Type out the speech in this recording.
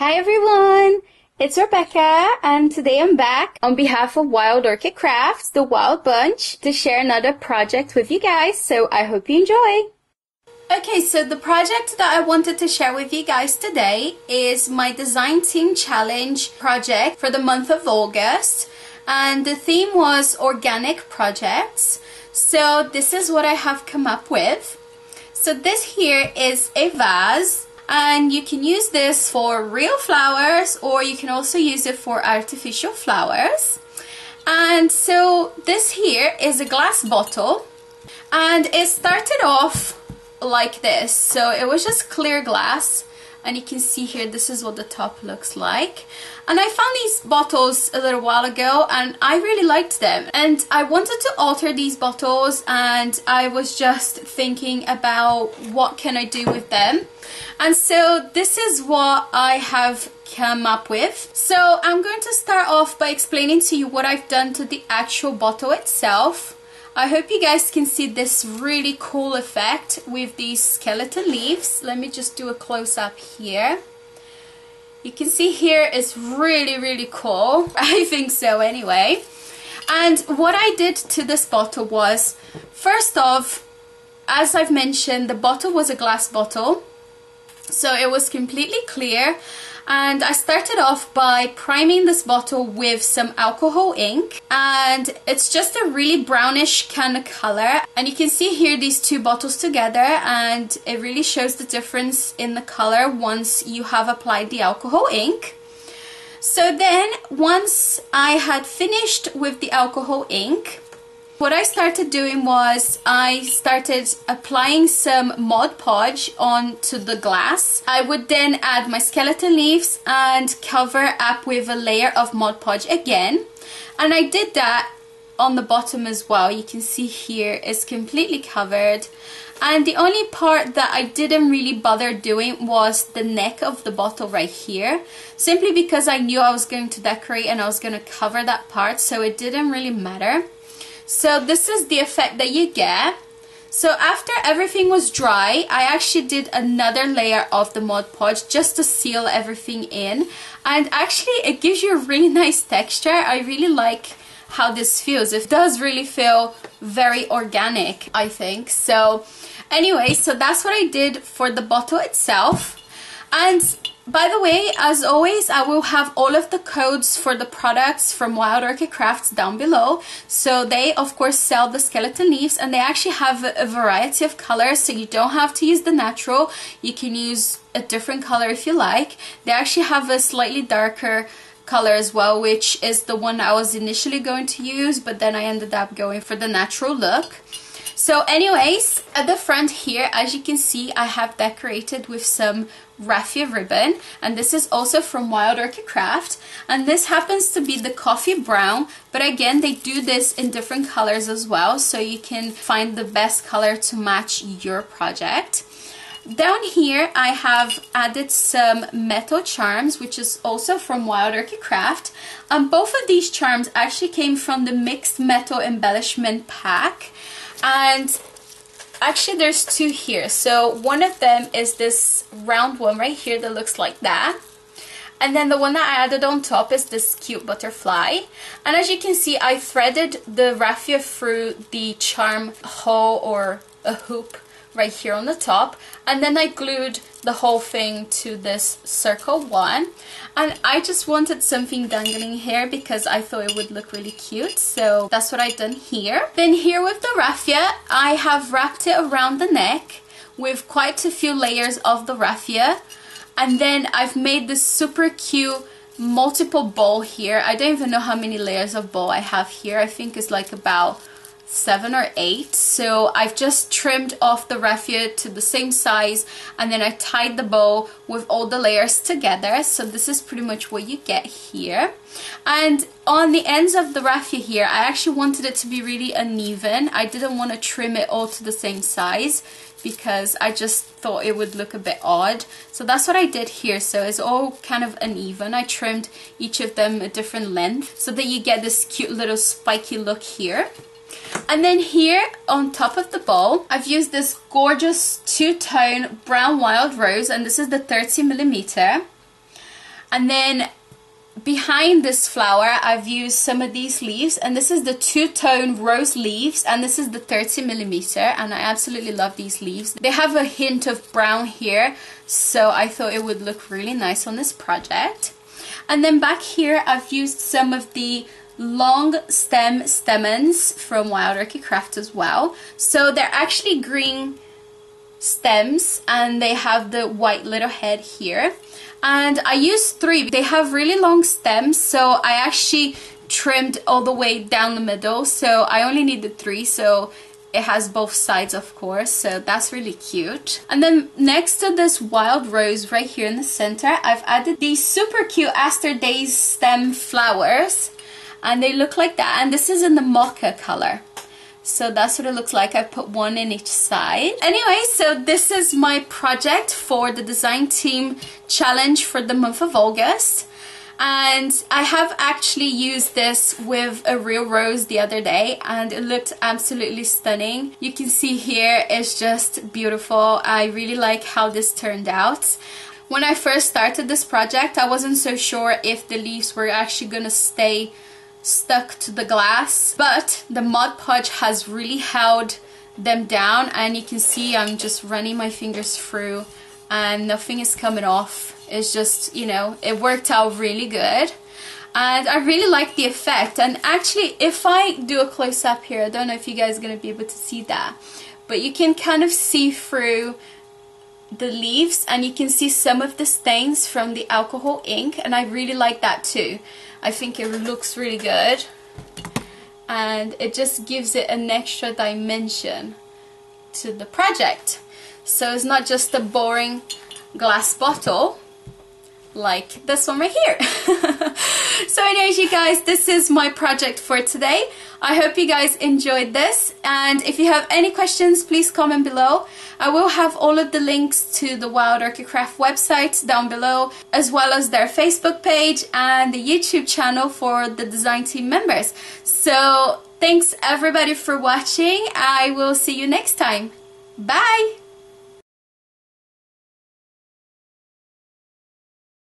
Hi everyone, it's Rebecca and today I'm back on behalf of Wild Orchid Crafts, the Wild Bunch, to share another project with you guys, so I hope you enjoy. Okay, so the project that I wanted to share with you guys today is my Design Team Challenge project for the month of August, and the theme was organic projects. So this is what I have come up with. So this here is a vase. And you can use this for real flowers, or you can also use it for artificial flowers. And so this here is a glass bottle, and it started off like this. So it was just clear glass, and you can see here this is what the top looks like. And I found these bottles a little while ago and I really liked them, and I wanted to alter these bottles, and I was just thinking about what can I do with them. And so this is what I have come up with. So I'm going to start off by explaining to you what I've done to the actual bottle itself. I hope you guys can see this really cool effect with these skeleton leaves. Let me just do a close-up here. You can see here it's really cool. I think so anyway. And what I did to this bottle was, first off, as I've mentioned, the bottle was a glass bottle. So it was completely clear, and I started off by priming this bottle with some alcohol ink, and it's just a really brownish kind of color, and you can see here these two bottles together, and it really shows the difference in the color once you have applied the alcohol ink. So then once I had finished with the alcohol ink, what I started doing was I started applying some Mod Podge onto the glass. I would then add my skeleton leaves and cover up with a layer of Mod Podge again. And I did that on the bottom as well. You can see here it's completely covered. And the only part that I didn't really bother doing was the neck of the bottle right here, simply because I knew I was going to decorate and I was going to cover that part, so it didn't really matter. So this is the effect that you get. So after everything was dry, I actually did another layer of the Mod Podge just to seal everything in. And actually it gives you a really nice texture. I really like how this feels. It does really feel very organic, I think. So anyway, so that's what I did for the bottle itself. And by the way, as always, I will have all of the codes for the products from Wild Orchid Crafts down below. So they, of course, sell the skeleton leaves, and they actually have a variety of colors, so you don't have to use the natural. You can use a different color if you like. They actually have a slightly darker color as well, which is the one I was initially going to use, but then I ended up going for the natural look. So anyways, at the front here, as you can see, I have decorated with some Raffia ribbon, and this is also from Wild Orchid Craft, and this happens to be the coffee brown, but again they do this in different colors as well, so you can find the best color to match your project. Down here I have added some metal charms, which is also from Wild Orchid Craft, and both of these charms actually came from the mixed metal embellishment pack. And actually there's two here. So one of them is this round one right here that looks like that, and then the one that I added on top is this cute butterfly. And as you can see, I threaded the raffia through the charm hole or a hoop right here on the top, and then I glued the whole thing to this circle one, and I just wanted something dangling here because I thought it would look really cute, so that's what I've done here. Then here with the raffia, I have wrapped it around the neck with quite a few layers of the raffia, and then I've made this super cute multiple bow here. I don't even know how many layers of bow I have here. I think it's like about 7 or 8. So I've just trimmed off the raffia to the same size, and then I tied the bow with all the layers together. So this is pretty much what you get here. And on the ends of the raffia here, I actually wanted it to be really uneven. I didn't want to trim it all to the same size because I just thought it would look a bit odd. So that's what I did here. So it's all kind of uneven. I trimmed each of them a different length so that you get this cute little spiky look here. And then here on top of the bowl, I've used this gorgeous two-tone brown wild rose, and this is the 30mm. And then behind this flower I've used some of these leaves, and this is the two-tone rose leaves, and this is the 30mm, and I absolutely love these leaves. They have a hint of brown here, so I thought it would look really nice on this project. And then back here I've used some of the long stem Stamens from Wild Orchid Craft as well. So they're actually green stems and they have the white little head here. And I used 3. They have really long stems, so I actually trimmed all the way down the middle, so I only needed 3, so it has both sides, of course, so that's really cute. And then next to this wild rose right here in the center, I've added these super cute Aster Days stem flowers, and they look like that, and this is in the Mocha color. So that's what it looks like. I put 1 in each side. Anyway, so this is my project for the design team challenge for the month of August. And I have actually used this with a real rose the other day, and it looked absolutely stunning. You can see here it's just beautiful. I really like how this turned out. When I first started this project, I wasn't so sure if the leaves were actually gonna stay stuck to the glass, but the Mod Podge has really held them down, and you can see I'm just running my fingers through and nothing is coming off. It's just, you know, it worked out really good, and I really like the effect. And actually, if I do a close-up here, I don't know if you guys are going to be able to see that, but you can kind of see through the leaves and you can see some of the stains from the alcohol ink, and I really like that too. I think it looks really good, and it just gives it an extra dimension to the project. So it's not just a boring glass bottle like this one right here. So anyways, you guys, this is my project for today. I hope you guys enjoyed this, and if you have any questions, please comment below. I will have all of the links to the Wild Orchid Craft website down below, as well as their Facebook page and the YouTube channel for the design team members. So thanks everybody for watching. I will see you next time. Bye!